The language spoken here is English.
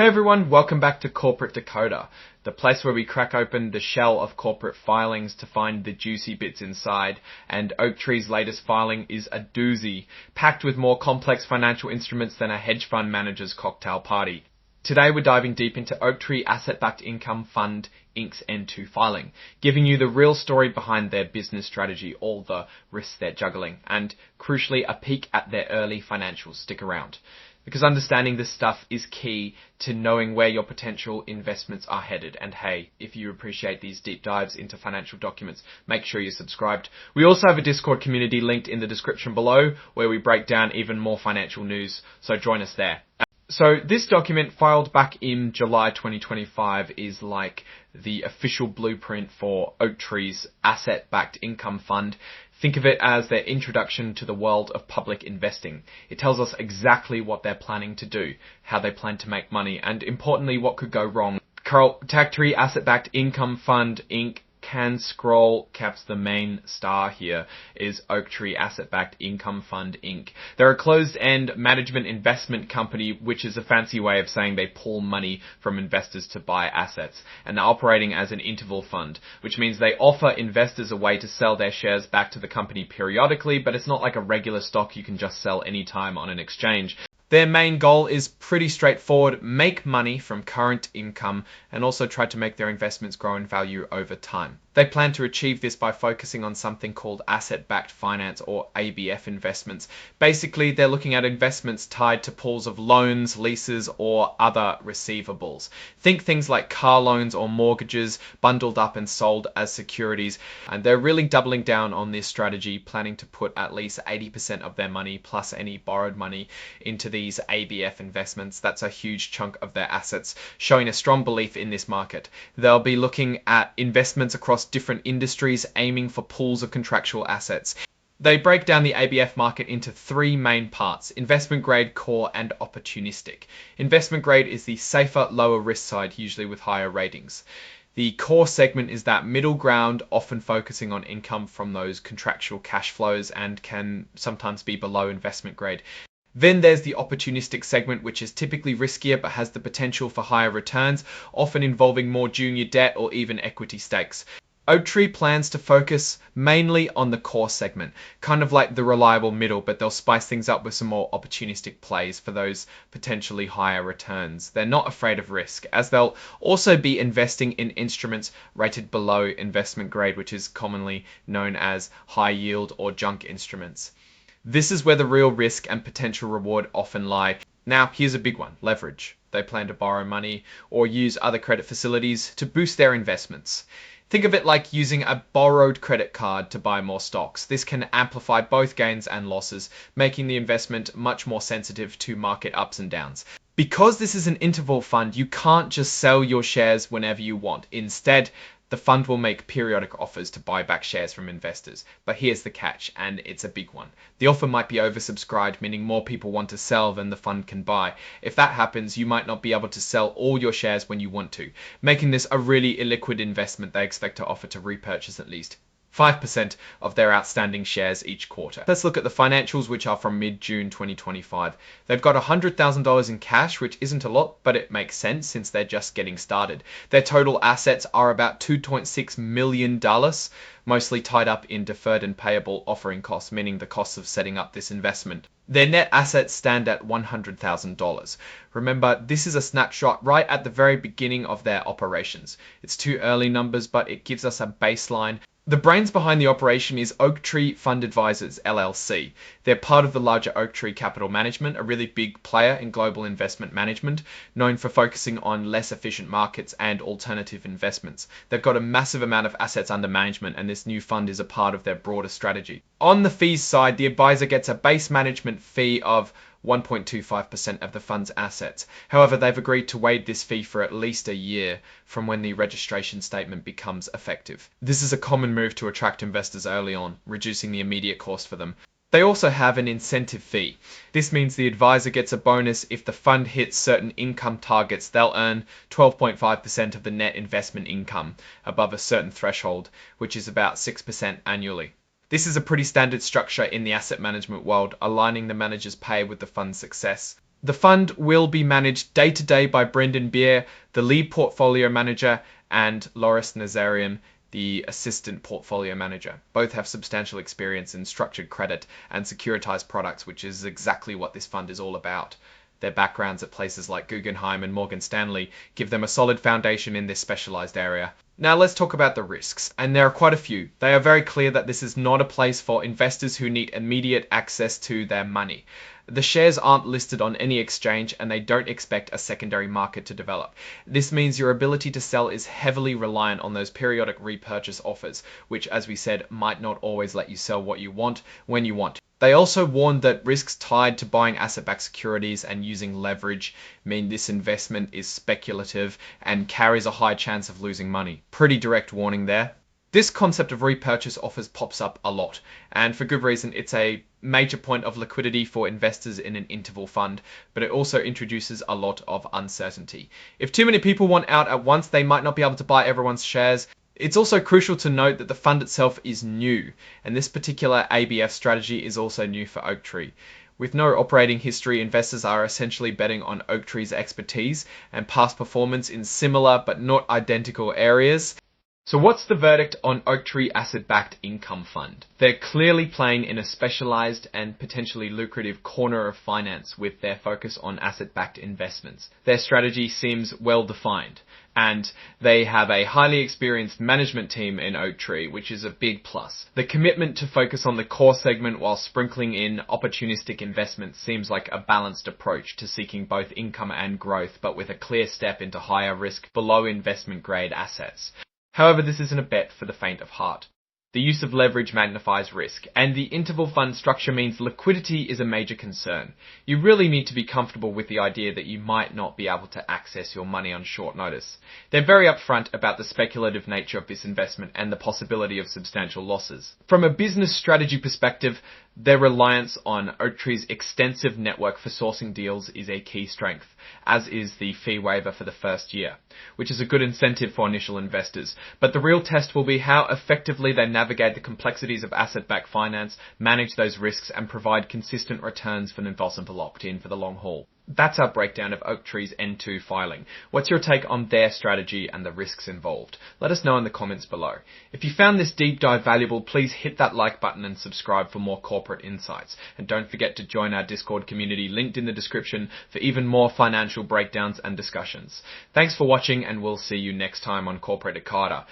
Hey everyone, welcome back to Corporate Decoder, the place where we crack open the shell of corporate filings to find the juicy bits inside, and Oaktree's latest filing is a doozy, packed with more complex financial instruments than a hedge fund manager's cocktail party. Today we're diving deep into Oaktree Asset-Backed Income Fund Inc.'s N2 filing, giving you the real story behind their business strategy, all the risks they're juggling, and crucially a peek at their early financials. Stick around, because understanding this stuff is key to knowing where your potential investments are headed. And hey, if you appreciate these deep dives into financial documents, make sure you're subscribed. We also have a Discord community linked in the description below where we break down even more financial news, so join us there. So this document, filed back in July 2025, is like the official blueprint for Oaktree's Asset-Backed Income Fund. Think of it as their introduction to the world of public investing. It tells us exactly what they're planning to do, how they plan to make money, and importantly, what could go wrong. Oaktree Asset-Backed Income Fund Inc. Can scroll caps the main star here is Oaktree Asset-Backed Income Fund Inc. They're a closed-end management investment company, which is a fancy way of saying they pull money from investors to buy assets. And they're operating as an interval fund, which means they offer investors a way to sell their shares back to the company periodically, but it's not like a regular stock you can just sell anytime on an exchange. Their main goal is pretty straightforward: make money from current income and also try to make their investments grow in value over time. They plan to achieve this by focusing on something called asset-backed finance, or ABF investments. Basically, they're looking at investments tied to pools of loans, leases, or other receivables. Think things like car loans or mortgages bundled up and sold as securities. And they're really doubling down on this strategy, planning to put at least 80% of their money plus any borrowed money into these ABF investments. That's a huge chunk of their assets, showing a strong belief in this market. They'll be looking at investments across different industries, aiming for pools of contractual assets. They break down the ABF market into three main parts: investment grade, core, and opportunistic. Investment grade is the safer, lower risk side, usually with higher ratings. The core segment is that middle ground, often focusing on income from those contractual cash flows and can sometimes be below investment grade. Then there's the opportunistic segment, which is typically riskier but has the potential for higher returns, often involving more junior debt or even equity stakes. Oaktree plans to focus mainly on the core segment, kind of like the reliable middle, but they'll spice things up with some more opportunistic plays for those potentially higher returns. They're not afraid of risk, as they'll also be investing in instruments rated below investment grade, which is commonly known as high yield or junk instruments. This is where the real risk and potential reward often lie. Now, here's a big one: leverage. They plan to borrow money or use other credit facilities to boost their investments. Think of it like using a borrowed credit card to buy more stocks. This can amplify both gains and losses, making the investment much more sensitive to market ups and downs. Because this is an interval fund, you can't just sell your shares whenever you want. Instead, the fund will make periodic offers to buy back shares from investors. But here's the catch, and it's a big one. The offer might be oversubscribed, meaning more people want to sell than the fund can buy. If that happens, you might not be able to sell all your shares when you want to, making this a really illiquid investment they expect to offer to repurchase at least 5% of their outstanding shares each quarter. Let's look at the financials, which are from mid-June 2025. They've got $100,000 in cash, which isn't a lot, but it makes sense since they're just getting started. Their total assets are about $2.6 million, mostly tied up in deferred and payable offering costs, meaning the costs of setting up this investment. Their net assets stand at $100,000. Remember, this is a snapshot right at the very beginning of their operations. It's too early numbers, but it gives us a baseline. The brains behind the operation is Oaktree Fund Advisors, LLC. They're part of the larger Oaktree Capital Management, a really big player in global investment management, known for focusing on less efficient markets and alternative investments. They've got a massive amount of assets under management, and this new fund is a part of their broader strategy. On the fees side, the advisor gets a base management fee of 1.25% of the fund's assets. However, they've agreed to waive this fee for at least a year from when the registration statement becomes effective. This is a common move to attract investors early on, reducing the immediate cost for them. They also have an incentive fee. This means the advisor gets a bonus if the fund hits certain income targets. They'll earn 12.5% of the net investment income above a certain threshold, which is about 6% annually. This is a pretty standard structure in the asset management world, aligning the manager's pay with the fund's success. The fund will be managed day to day by Brendan Beer, the lead portfolio manager, and Loris Nazarian, the assistant portfolio manager. Both have substantial experience in structured credit and securitized products, which is exactly what this fund is all about. Their backgrounds at places like Guggenheim and Morgan Stanley give them a solid foundation in this specialized area. Now let's talk about the risks, and there are quite a few. They are very clear that this is not a place for investors who need immediate access to their money. The shares aren't listed on any exchange and they don't expect a secondary market to develop. This means your ability to sell is heavily reliant on those periodic repurchase offers, which, as we said, might not always let you sell what you want when you want. They also warned that risks tied to buying asset-backed securities and using leverage mean this investment is speculative and carries a high chance of losing money. Pretty direct warning there. This concept of repurchase offers pops up a lot, and for good reason. It's a major point of liquidity for investors in an interval fund, but it also introduces a lot of uncertainty. If too many people want out at once, they might not be able to buy everyone's shares. It's also crucial to note that the fund itself is new, and this particular ABF strategy is also new for Oaktree. With no operating history, investors are essentially betting on Oaktree's expertise and past performance in similar but not identical areas. So what's the verdict on Oaktree Asset-Backed Income Fund? They're clearly playing in a specialized and potentially lucrative corner of finance with their focus on asset-backed investments. Their strategy seems well defined, and they have a highly experienced management team in Oaktree, which is a big plus. The commitment to focus on the core segment while sprinkling in opportunistic investments seems like a balanced approach to seeking both income and growth, but with a clear step into higher risk below investment grade assets. However, this isn't a bet for the faint of heart. The use of leverage magnifies risk, and the interval fund structure means liquidity is a major concern. You really need to be comfortable with the idea that you might not be able to access your money on short notice. They're very upfront about the speculative nature of this investment and the possibility of substantial losses. From a business strategy perspective, their reliance on Oaktree's extensive network for sourcing deals is a key strength, as is the fee waiver for the first year, which is a good incentive for initial investors. But the real test will be how effectively they navigate the complexities of asset-backed finance, manage those risks, and provide consistent returns for an investable opt-in for the long haul. That's our breakdown of Oaktree's N2 filing. What's your take on their strategy and the risks involved? Let us know in the comments below. If you found this deep dive valuable, please hit that like button and subscribe for more corporate insights. And don't forget to join our Discord community linked in the description for even more financial breakdowns and discussions. Thanks for watching, and we'll see you next time on Corporate Ekata.